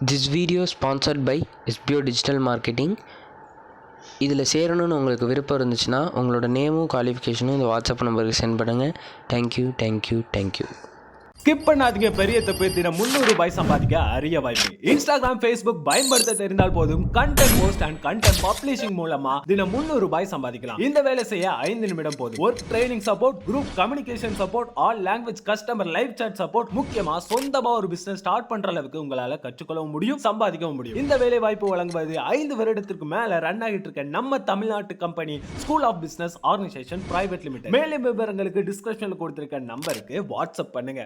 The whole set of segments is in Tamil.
This video sponsored by SBO Digital Marketing. இதில் சேரணும்னு உங்களுக்கு விருப்பம் இருந்துச்சுன்னா உங்களோட நேமும் குவாலிஃபிகேஷனும் இந்த வாட்ஸ்அப் நம்பருக்கு சென்ட் பண்ணுங்கள். தேங்க்யூ. ஸ்கிப் பண்ணாதீங்க, பெரிய தப்பு. தினம் ₹300 சம்பாதிக்க அரிய வாய்ப்பு. இன்ஸ்டாகிராம், ஃபேஸ்புக் பயன்படுத்த தெரிந்தால் போதும். Content post and content publishing மூலமா தினம் ₹300 சம்பாதிக்கலாம். இந்த வேலை செய்ய 5 நிமிடம் போதும். Work training support, group communication support, all language customer live chat support, முக்கியமா சொந்தமா ஒரு பிசினஸ் ஸ்டார்ட் பண்ற அளவுக்கு உங்களால கற்றுக்கொள்ளவும் முடியும், சம்பாதிக்கவும் முடியும். இந்த வேலை வாய்ப்பு வழங்குவது 5 வருடத்திற்கு மேல ரன் ஆகிட்டு இருக்க நம்ம தமிழ்நாட்டு company school of business organisation private limited. மேலும் விவரங்களுக்கு டிஸ்கிரிப்ஷன்ல கொடுத்திருக்க நம்பருக்கு வாட்ஸ்அப் பண்ணுங்க.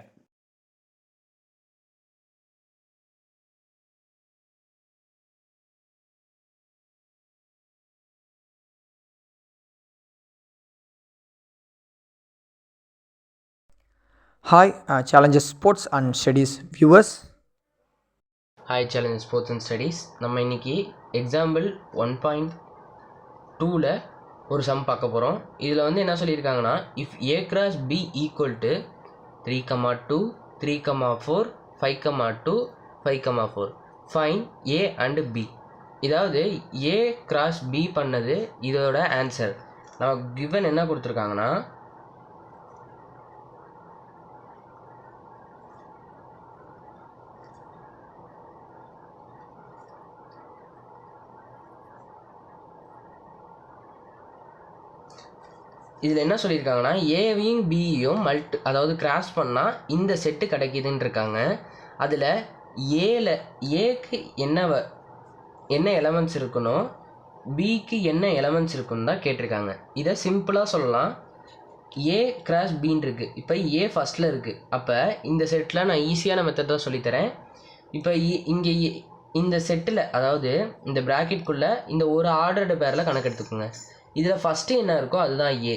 Hi, Challenges Sports and Studies viewers. Hi, Challenges Sports and Studies. நம்ம இன்னைக்கு எக்ஸாம்பிள் 1.2ல ஒரு சம் பார்க்க போகிறோம். இதில் வந்து என்ன சொல்லியிருக்காங்கன்னா, if A cross B equal to 3,2, 3,4, 5,2, 5,4 find A and B. இதாவது A cross B பண்ணது இதோட ஆன்சர். நம்ம கிவன் என்ன கொடுத்துருக்காங்கன்னா, இதில் என்ன சொல்லியிருக்காங்கன்னா, ஏவையும் பியும் அதாவது கிராஸ் பண்ணால் இந்த செட்டு கிடைக்கிதுன்னு இருக்காங்க. அதில் ஏக்கு என்ன எலமெண்ட்ஸ் இருக்கணும், பிக்கு என்ன எலமெண்ட்ஸ் இருக்குன்னு தான் கேட்டிருக்காங்க. இதை சிம்பிளாக சொல்லலாம், ஏ கிராஸ் பின்னு இருக்குது. இப்போ ஏ ஃபஸ்ட்டில் இருக்குது. அப்போ இந்த செட்டில் நான் ஈஸியான மெத்தட் தான் சொல்லித்தரேன். இப்போ இங்கே இந்த செட்டில், அதாவது இந்த ப்ராக்கெட்குள்ளே இந்த ஒரு ஆர்டர்டு பேரில் கணக்கு எடுத்துக்கோங்க. இதில் ஃபஸ்ட்டு என்ன இருக்கோ அதுதான் ஏ,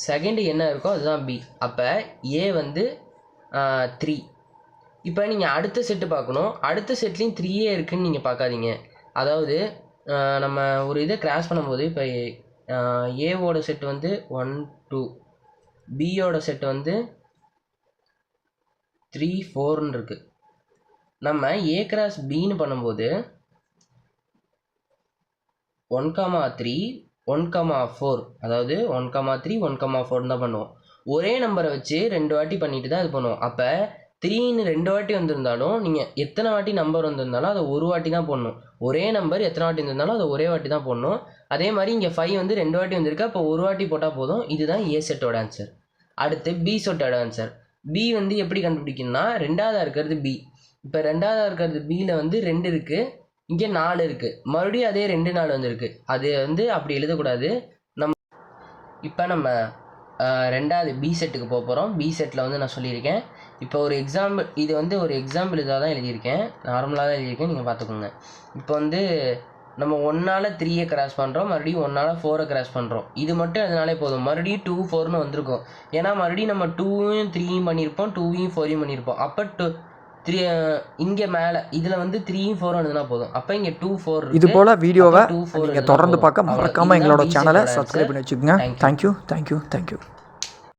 செகண்டு என்ன இருக்கோ அதுதான் பி. அப்போ ஏ வந்து 3. இப்போ நீங்கள் அடுத்த செட்டு பார்க்கணும். அடுத்த செட்லேயும் 3ஏ இருக்குதுன்னு நீங்கள் பார்க்காதீங்க. அதாவது நம்ம ஒரு இதை கிராஸ் பண்ணும்போது, இப்போ ஏவோட செட்டு வந்து 1, 2, பியோட செட்டு வந்து 3, 4ன்னு இருக்குது. நம்ம ஏ கிராஸ் பின்னு பண்ணும்போது 1,3, 1,4, அதாவது 1,3, 1,4 தான் பண்ணுவோம். ஒரே நம்பரை வச்சு 2 வாட்டி பண்ணிட்டு தான் இது பண்ணுவோம். அப்போ 3ன்னு 2 வாட்டி வந்திருந்தாலும் நீங்கள் எத்தனை வாட்டி நம்பர் வந்திருந்தாலும் அதை ஒரு வாட்டி தான் போடணும். ஒரே நம்பர் எத்தனை வாட்டி வந்திருந்தாலும் அதை ஒரே வாட்டி தான் போடணும். அதே மாதிரி இங்கே 5 வந்து 2 வாட்டி வந்திருக்கு. அப்போ ஒரு வாட்டி போட்டால் போதும். இதுதான் ஏ செட்டோட ஆன்சர். அடுத்து பி செட்டோட ஆன்சர். பி வந்து எப்படி கண்டுபிடிக்கணும்னா, 2ஆவதாக இருக்கிறது பி. இப்போ 2ஆவதாக இருக்கிறது பியில் வந்து 2 இருக்குது, இங்கே 4 இருக்குது. மறுபடியும் அதே 2, 4 வந்துருக்கு. அது வந்து அப்படி எழுதக்கூடாது. இப்போ நம்ம 2வது பி செட்டுக்கு போக போகிறோம். பி செட்டில் வந்து நான் சொல்லியிருக்கேன். இப்போ ஒரு எக்ஸாம்பிள், இது வந்து ஒரு எக்ஸாம்பிள் இதாக தான் எழுதியிருக்கேன், நார்மலாக தான் எழுதியிருக்கேன், நீங்கள் பார்த்துக்கோங்க. இப்போ வந்து நம்ம 1ஆல் 3ஐ கிராஸ் பண்ணுறோம், மறுபடியும் 1ஆல் 4ஐ கிராஸ் பண்ணுறோம். இது மட்டும் அதனாலே போதும். மறுபடியும் 2, 4ன்னு வந்திருக்கும். ஏன்னா மறுபடியும் நம்ம 2யும் 3யும் பண்ணியிருப்போம், 2யும் 4யும் பண்ணியிருப்போம். அப்போ 3 இங்கே மேலே இதில் வந்து 3யும் 4ம் எழுதுனா போதும். அப்போ இங்கே 2, 4 இது போல் வீடியோவை நீங்கள் தொடர்ந்து பார்க்க மறக்காமல் எங்களோட சேனலை சப்ஸ்கிரைப் பண்ணி வச்சுக்கோங்க. தேங்க்யூ.